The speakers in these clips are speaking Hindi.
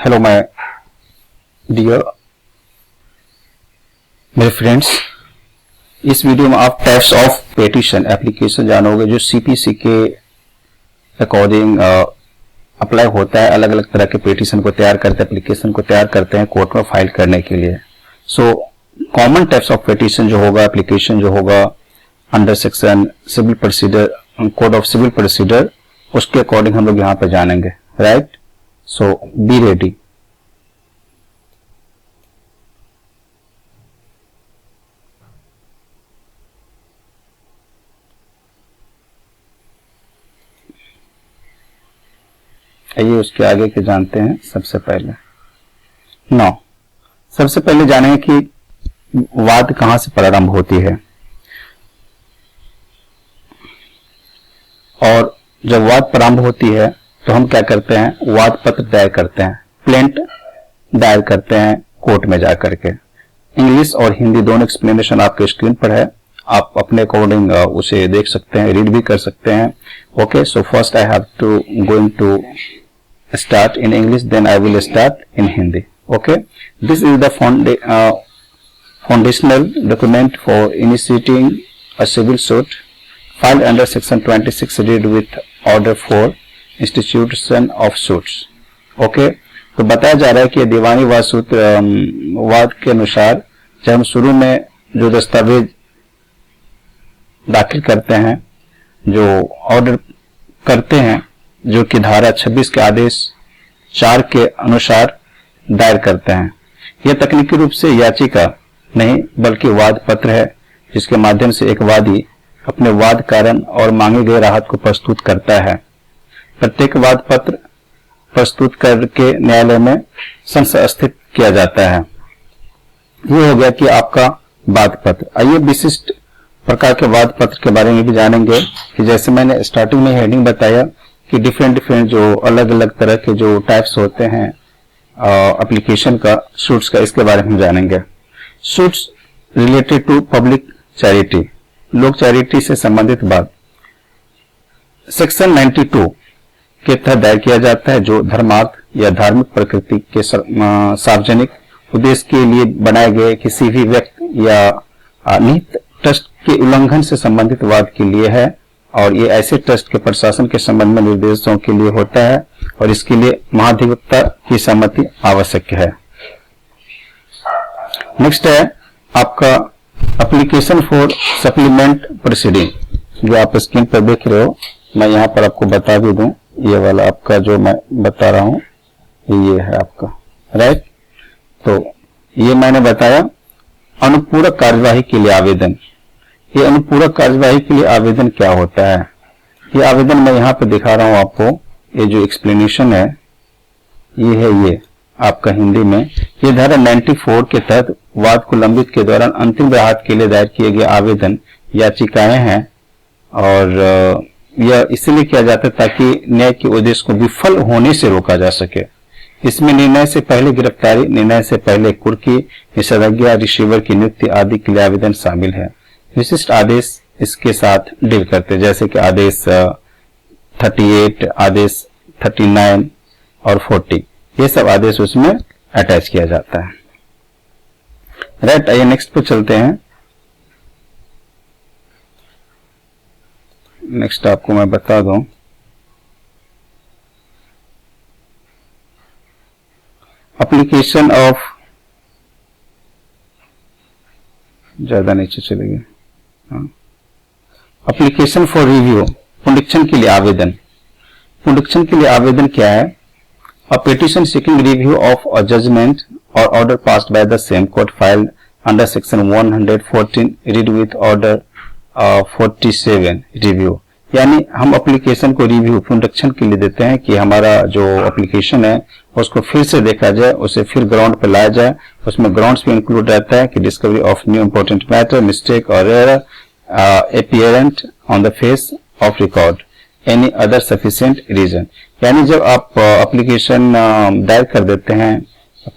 हेलो माय डियर मेरे फ्रेंड्स, इस वीडियो में आप टाइप्स ऑफ पेटिशन एप्लीकेशन जानोगे जो सीपीसी के अकॉर्डिंग अप्लाई होता है। अलग अलग तरह के पेटिशन को तैयार करते हैं, एप्लीकेशन को तैयार करते हैं कोर्ट में फाइल करने के लिए। So common types of petition जो होगा, एप्लीकेशन जो होगा under section civil procedure, code of civil procedure, उसके अकॉर्डिंग हम लोग यहाँ पे जानेंगे, राइट। So be ready. आइए उसके आगे के जानते हैं। सबसे पहले जानेंगे कि वाद कहां से प्रारंभ होती है। और जब वाद प्रारंभ होती है तो हम क्या करते हैं, वाद पत्र दायर करते हैं, प्लेंट दायर करते हैं कोर्ट में जाकर के। इंग्लिश और हिंदी दोनों एक्सप्लेनेशन आपके स्क्रीन पर है, आप अपने अकॉर्डिंग उसे देख सकते हैं, रीड भी कर सकते हैं। Okay, so first I have to going to start in English, then I will start in Hindi. Okay, this is the foundational document for initiating a civil suit filed under section 26 read with order for institution of suits. Okay, तो बताया जा रहा है कि दीवानी वाद सूत्र वाद के अनुसार जब हम शुरू में जो दस्तावेज दाखिल करते हैं, जो ऑर्डर करते हैं, जो कि धारा 26 के आदेश 4 के अनुसार दायर करते हैं। यह तकनीकी रूप से याचिका नहीं बल्कि वाद पत्र है, जिसके माध्यम से एक वादी अपने वाद कारण और मांगे गए राहत को प्रस्तुत करता है। प्रत्येक वाद पत्र प्रस्तुत करके न्यायालय में संस्थापित किया जाता है। यह हो गया कि आपका वाद पत्र। आइए विशिष्ट प्रकार के वाद पत्र के बारे में भी जानेंगे कि जैसे मैंने स्टार्टिंग में हेडिंग बताया कि डिफरेंट जो अलग अलग तरह के जो टाइप्स होते हैं एप्लीकेशन का, सूट्स का, इसके बारे में जानेंगे। Suits related to public charity, लोक चैरिटी से संबंधित बात सेक्शन 92 के तहत दायर किया जाता है, जो धर्मार्थ या धार्मिक प्रकृति के सार्वजनिक उद्देश्य के लिए बनाए गए किसी भी व्यक्ति या निहित ट्रस्ट के उल्लंघन से संबंधित वाद के लिए है। और ये ऐसे ट्रस्ट के प्रशासन के संबंध में निर्देशों के लिए होता है और इसके लिए महाधिवक्ता की सहमति आवश्यक है। नेक्स्ट है आपका एप्लीकेशन फॉर सप्लीमेंट प्रोसीडिंग, जो आप स्क्रीन पर देख रहे हो। मैं यहाँ पर आपको बता भी दूं, ये वाला आपका जो मैं बता रहा हूँ ये है आपका, राइट। तो ये मैंने बताया अनुपूरक कार्यवाही के लिए आवेदन। ये अनुपूरक कार्यवाही के लिए आवेदन क्या होता है, ये आवेदन मैं यहाँ पे दिखा रहा हूँ आपको। ये जो एक्सप्लेनेशन है ये है, ये आपका हिंदी में। ये धारा 94 के तहत वाद को लंबित के दौरान अंतिम राहत के लिए दायर किए गए आवेदन याचिकाएं हैं। और यह इसलिए किया जाता है ताकि न्याय के उद्देश्य को विफल होने से रोका जा सके। इसमें निर्णय से पहले गिरफ्तारी, निर्णय से पहले कुर्की, निषेधाज्ञा, रिसीवर की नियुक्ति आदि के लिए आवेदन शामिल है। विशिष्ट आदेश इसके साथ डील करते, जैसे कि आदेश 38, आदेश 39 और 40, ये सब आदेश उसमें अटैच किया जाता है, राइट। आइए नेक्स्ट पे चलते हैं। नेक्स्ट आपको मैं बता दूं, एप्लीकेशन ऑफ, ज्यादा नीचे चलेंगे, एप्लीकेशन फॉर रिव्यू, पुनरीक्षण के लिए आवेदन। पुनरीक्षण के लिए आवेदन क्या है? A petition seeking review of a judgment और order passed by the same court filed under section 114 read with order 47 review. यानी हम एप्लीकेशन को रिव्यू, पुनरीक्षण के लिए देते हैं कि हमारा जो एप्लीकेशन है उसको फिर से देखा जाए, उसे फिर ग्राउंड पे लाया जाए। उसमें ग्राउंड्स भी इंक्लूड रहता है कि discovery of new important matter, mistake और error apparent on the face of record, any other sufficient reason। यानी जब आप एप्लीकेशन दायर कर देते हैं,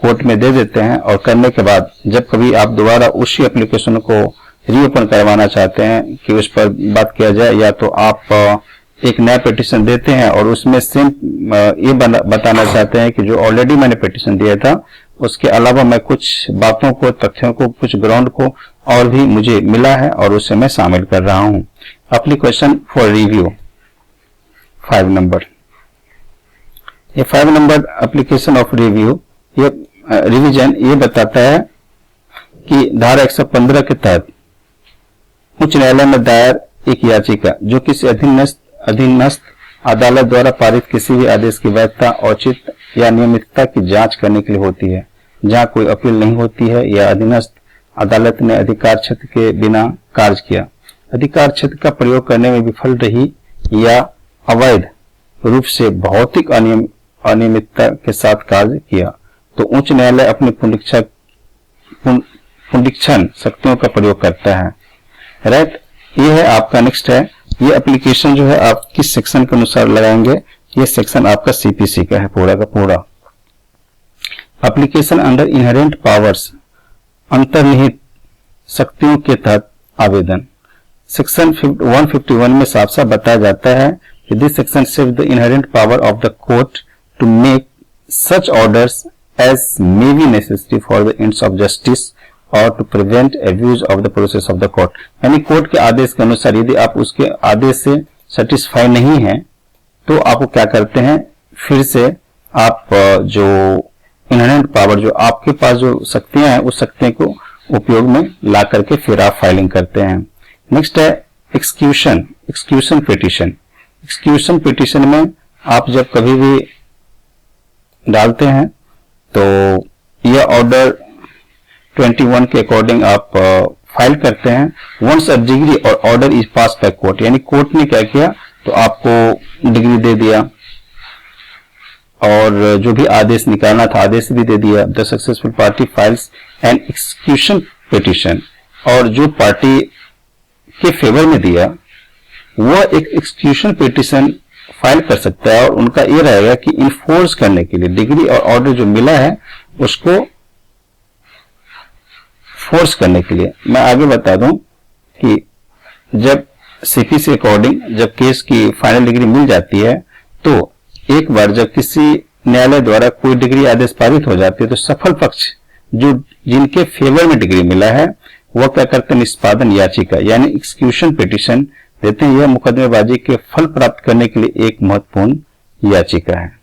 कोर्ट में दे देते हैं, और करने के बाद जब कभी आप दोबारा उसी एप्लीकेशन को रीओपन करवाना चाहते हैं कि उस पर बात किया जाए, या तो आप एक नया पिटीशन देते हैं और उसमें सेम ये बताना चाहते हैं कि जो ऑलरेडी मैंने पिटीशन दिया था उसके अलावा मैं कुछ बातों को, तथ्यों को, कुछ ग्राउंड को और भी मुझे मिला है और उसे मैं शामिल कर रहा हूं। Application for review 5 number. ये 5 नंबर एप्लीकेशन ऑफ रिव्यू, ये रिवीजन ये बताता है कि धारा 115 के तहत उच्च न्यायालय में दायर एक याचिका जो किसी अधीनस्थ अदालत द्वारा पारित किसी भी आदेश की वैधता, औचित्य या नियमितता की जांच करने के लिए होती है, जहां कोई अपील नहीं होती है या अधीनस्थ अदालत ने अधिकार क्षेत्र के बिना कार्य किया, अधिकार क्षेत्र का प्रयोग करने में विफल रही या अवैध रूप से भौतिक अनियमितता के साथ कार्य किया, तो उच्च न्यायालय अपनी पुनरीक्षण शक्तियों का प्रयोग करता है। राइट, ये है आपका नेक्स्ट है। ये एप्लीकेशन जो है आप किस सेक्शन के अनुसार लगाएंगे, ये सेक्शन आपका सीपीसी का है पूरा का पूरा। एप्लीकेशन अंडर इनहेरेंट पावर्स, अंतर्निहित शक्तियों के तहत आवेदन। सेक्शन 151 में साफ साफ बताया जाता है कि this section saves the inherent power of the court to make such orders as may be necessary for the ends of justice और to prevent abuse of the process of the court. यानी कोर्ट के आदेश के अनुसार यदि आप उसके आदेश से सेटिस्फाई नहीं है तो आप क्या करते हैं, फिर से आप जो इनहेरेंट पावर, जो आपके पास जो शक्तियां हैं उस शक्तियों को उपयोग में ला करके फिर आप फाइलिंग करते हैं। नेक्स्ट है एक्सक्यूशन पिटीशन। एक्सक्यूशन पिटीशन में आप जब कभी भी डालते हैं तो यह ऑर्डर 21 के अकॉर्डिंग आप फाइल करते हैं। वंस अ डिग्री और order is pass by court, यानी कोर्ट ने क्या किया तो आपको डिग्री दे दिया और जो भी आदेश निकालना था आदेश भी दे दिया। The successful party files N execution petition, और जो पार्टी के फेवर में दिया वह एक एक्सक्यूशन पिटीशन फाइल कर सकता है और उनका यह रहेगा कि इन्फोर्स करने के लिए डिग्री और ऑर्डर जो मिला है उसको फोर्स करने के लिए। मैं आगे बता दूं कि जब सीपीसी अकॉर्डिंग जब केस की फाइनल डिग्री मिल जाती है तो एक बार जब किसी न्यायालय द्वारा कोई डिग्री आदेश पारित हो जाती है तो सफल पक्ष जो जिनके फेवर में डिग्री मिला है वह क्या करते हैं, निष्पादन याचिका यानी एक्सक्यूशन पिटीशन देते हैं। यह मुकदमेबाजी के फल प्राप्त करने के लिए एक महत्वपूर्ण याचिका है।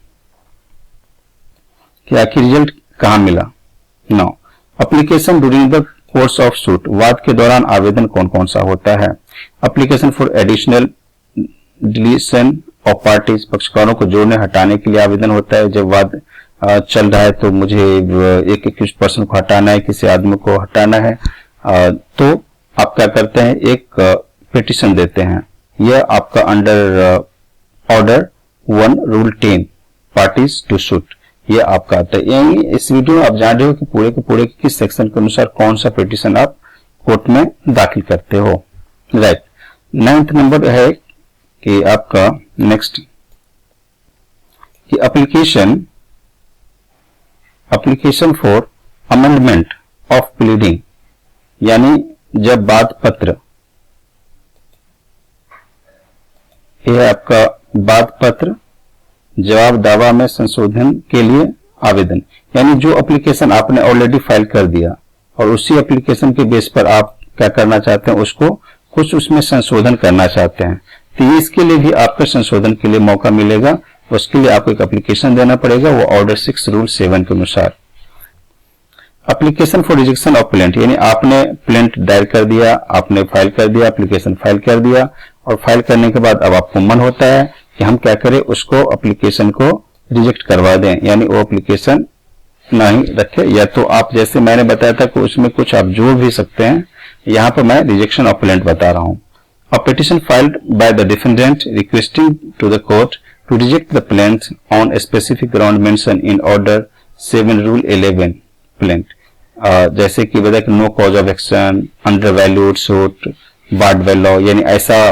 कि आखिर रिजल्ट कहां मिला। 9 application during the course of suit, वाद के दौरान आवेदन कौन कौन सा होता है। Application for additional deletion of parties, पक्षकारों को जोड़ने हटाने के लिए आवेदन होता है। जब वाद चल रहा है तो मुझे एक एक्यूज्ड पर्सन को हटाना है, किसी आदमी को हटाना है, तो आप क्या करते हैं, एक पिटीशन देते हैं। यह आपका under order 1 rule 10 parties to suit ये आपका आता है। यानी इस वीडियो में आप जान रहे हो कि पूरे के पूरे किस सेक्शन के अनुसार कौन सा पिटीशन आप कोर्ट में दाखिल करते हो। राइट, 9th नंबर है कि आपका नेक्स्ट कि application for amendment of pleading, यानी जब वाद पत्र, यह आपका वाद पत्र जवाब दावा में संशोधन के लिए आवेदन, यानी जो एप्लीकेशन आपने ऑलरेडी फाइल कर दिया और उसी एप्लीकेशन के बेस पर आप क्या करना चाहते हैं, उसको कुछ उसमें संशोधन करना चाहते हैं, तो इसके लिए भी आपका संशोधन के लिए मौका मिलेगा। उसके लिए आपको एक एप्लीकेशन देना पड़ेगा, वो ऑर्डर 6 रूल 7 के अनुसार। Application for rejection of plaint, यानी आपने प्लेंट दायर कर दिया, आपने फाइल कर दिया, एप्लीकेशन फाइल कर दिया और फाइल करने के बाद अब आपको मन होता है कि हम क्या करें, उसको एप्लीकेशन को रिजेक्ट करवा दें, यानी वो एप्लीकेशन नहीं रखे, या तो आप जैसे मैंने बताया था कि उसमें कुछ आप जोड़ भी सकते हैं। यहां पर मैं रिजेक्शन ऑफ प्लेंट बता रहा हूं। A petition filed by the defendant requesting to the court to reject the plaint on a specific ground mention in order 7 rule 11 plaint, जैसे कि बताया कि no cause of action, under valued suit, barred by law, यानी ऐसा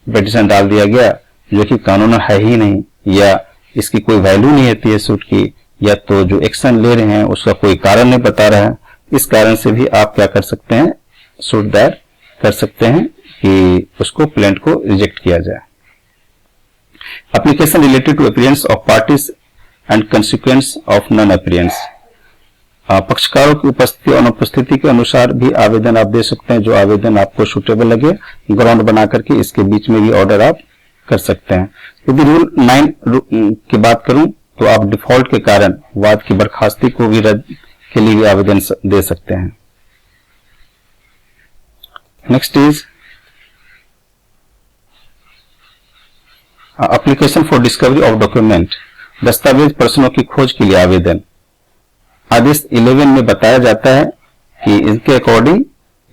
पिटीशन डाल दिया गया जो कि कानून है ही नहीं, या इसकी कोई वैल्यू नहीं होती है सूट की, या तो जो एक्शन ले रहे हैं उसका कोई कारण नहीं बता रहा है। इस कारण से भी आप क्या कर सकते हैं, सूट दायर कर सकते हैं कि उसको प्लेंट को रिजेक्ट किया जाए। Application related to appearance of parties and consequence of non appearance. पक्षकारों की उपस्थिति और अनुपस्थिति के अनुसार भी आवेदन आप दे सकते हैं, जो आवेदन आपको सुटेबल लगे ग्राउंड बना करके इसके बीच में भी ऑर्डर आप कर सकते हैं। यदि रूल 9 की बात करूं तो आप डिफॉल्ट के कारण वाद की बर्खास्ती को भी रद्द के लिए भी आवेदन दे सकते हैं। Next is application for discovery of document, दस्तावेज प्रश्नों की खोज के लिए आवेदन। आदेश 11 में बताया जाता है कि इनके अकॉर्डिंग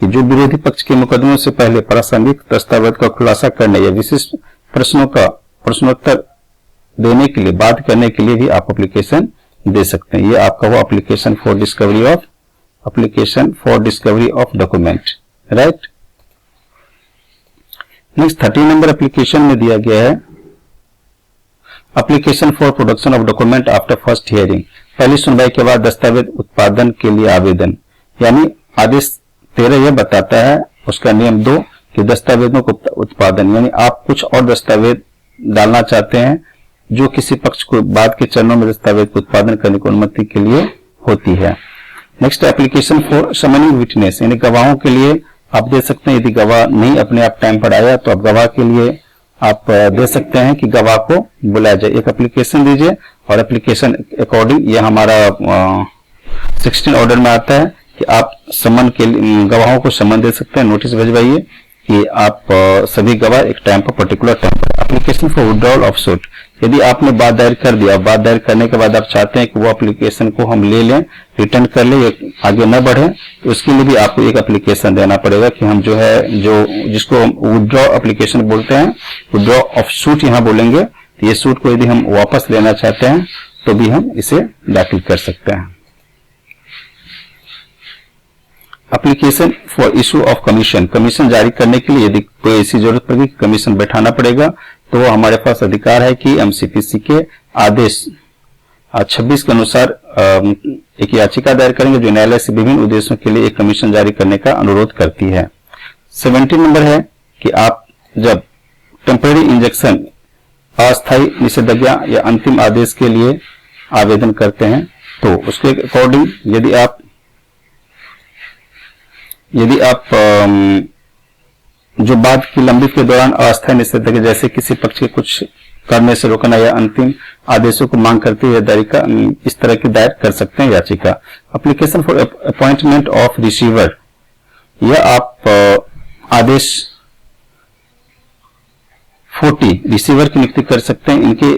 कि जो विरोधी पक्ष के मुकदमों से पहले प्रासंगिक दस्तावेज का खुलासा करने या विशिष्ट प्रश्नों का प्रश्नोत्तर देने के लिए बाध्य करने के लिए भी आप एप्लीकेशन दे सकते हैं। ये आपका वो application for discovery of document, right. Next 13 number application में दिया गया है application for production of document after first hearing, पहली सुनवाई के बाद दस्तावेज उत्पादन के लिए आवेदन। यानी आदेश 13 यह बताता है उसका नियम 2 कि दस्तावेजों को उत्पादन, यानी आप कुछ और दस्तावेज डालना चाहते हैं जो किसी पक्ष को बाद के चरणों में दस्तावेज को उत्पादन करने की अनुमति के लिए होती है। Next application for summoning witness, यानी गवाहों के लिए आप दे सकते हैं। यदि गवाह नहीं अपने आप टाइम पर आया तो आप गवाह के लिए आप दे सकते हैं कि गवाह को बुलाया जाए। एक एप्लीकेशन दीजिए और एप्लीकेशन अकॉर्डिंग ये हमारा 16 ऑर्डर में आता है कि आप समन के गवाहों को समन दे सकते हैं, नोटिस भिजवाइए कि आप सभी गवाह एक टाइम पर पर्टिकुलर टाइम पर। Application for withdrawal of suit, यदि आपने बात दायर कर दिया, बात दायर करने के बाद आप चाहते हैं कि वो एप्लीकेशन को हम ले लें, रिटर्न कर लें, आगे न बढ़े, तो उसके लिए भी आपको एक एप्लीकेशन देना पड़ेगा कि हम जिसको हम विड्रॉ एप्लीकेशन बोलते हैं, विड्रॉ ऑफ सूट यहाँ बोलेंगे। तो ये सूट को यदि हम वापस लेना चाहते हैं तो भी हम इसे दाखिल कर सकते हैं। Application for issue of commission, commission जारी करने के लिए यदि कोई ऐसी जरूरत पड़ेगी कमीशन बैठाना पड़ेगा तो वो हमारे पास अधिकार है कि एमसीपीसी के आदेश 26 के अनुसार एक याचिका दायर करेंगे जो न्यायालय से विभिन्न उद्देश्यों के लिए एक कमीशन जारी करने का अनुरोध करती है। 17 नंबर है कि आप जब टेम्पररी इंजेक्शन, अस्थायी निषेधाज्ञा या अंतिम आदेश के लिए आवेदन करते हैं तो उसके अकॉर्डिंग यदि आप जो बाद की लंबित के दौरान अस्थायी निषेधाज्ञा जैसे किसी पक्ष के कुछ करने से रोकना या अंतिम आदेशों को मांग करते हुए इस तरह की दायर कर सकते हैं याचिका। Application for appointment of receiver, यह आप आदेश 40 रिसीवर की नियुक्ति कर सकते हैं। इनके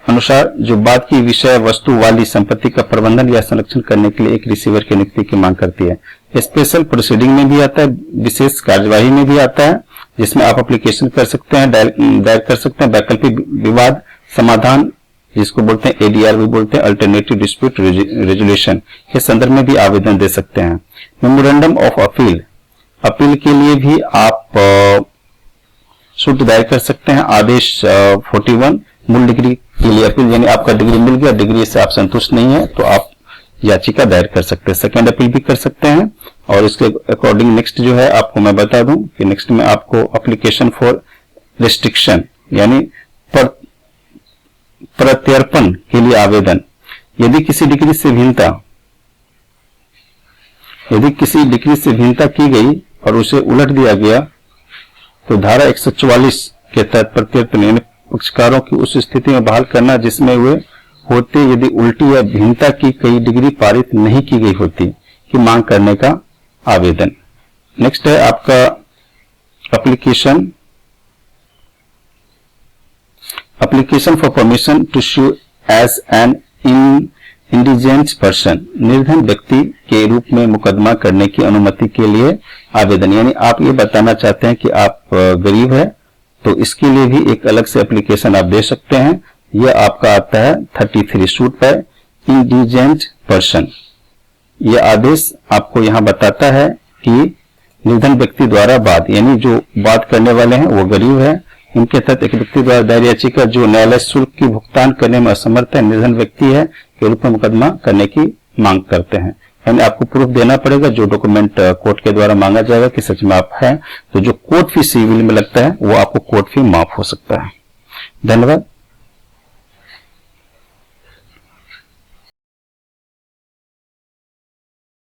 अनुसार जो बाद की विषय वस्तु वाली संपत्ति का प्रबंधन या संरक्षण करने के लिए एक रिसीवर की नियुक्ति की मांग करती है। स्पेशल प्रोसीडिंग में भी आता है, विशेष कार्यवाही में भी आता है, जिसमें आप एप्लीकेशन कर सकते हैं, दायर कर सकते हैं। वैकल्पिक विवाद समाधान जिसको बोलते हैं एडीआर भी बोलते हैं, अल्टरनेटिव डिस्प्यूट रेजोल्यूशन के संदर्भ में भी आवेदन दे सकते हैं। मेमोरेंडम ऑफ अपील, अपील के लिए भी आप सूट दायर कर सकते हैं। आदेश 41 मूल डिग्री के लिए अपील, यानी आपका डिग्री मिल गया, डिग्री से आप संतुष्ट नहीं है तो आप याचिका दायर कर सकते हैं। सेकेंड अपील भी कर सकते हैं। और इसके अकॉर्डिंग नेक्स्ट जो है आपको मैं बता दूं कि नेक्स्ट में आपको एप्लीकेशन फॉर रिस्ट्रिक्शन यानी प्रत्यर्पण के लिए आवेदन। यदि किसी डिग्री से भिन्नता की गई और उसे उलट दिया गया तो धारा 144 के तहत प्रत्यर्पण यानी पक्षकारों की उस स्थिति में बहाल करना जिसमें वे होते यदि उल्टी या भिन्नता की कई डिग्री पारित नहीं की गई होती की मांग करने का आवेदन। नेक्स्ट है आपका application for permission to sue as an indigent person, निर्धन व्यक्ति के रूप में मुकदमा करने की अनुमति के लिए आवेदन। यानी आप ये बताना चाहते हैं कि आप गरीब है तो इसके लिए भी एक अलग से एप्लीकेशन आप दे सकते हैं। यह आपका आता है 33 सूट पर इंडिजेंट पर्सन। यह आदेश आपको यहां बताता है कि निर्धन व्यक्ति द्वारा वाद, यानी जो वाद करने वाले हैं वो गरीब है, इनके तहत एक व्यक्ति द्वारा दायर याचिका जो न्यायालय शुल्क की भुगतान करने में असमर्थ है, निर्धन व्यक्ति है के रूप में मुकदमा करने की मांग करते हैं। यानी आपको प्रूफ देना पड़ेगा जो डॉक्यूमेंट कोर्ट के द्वारा मांगा जाएगा कि सच में आप हैं, तो जो कोर्ट फी सिविल में लगता है वो आपको कोर्ट फी माफ हो सकता है। धन्यवाद।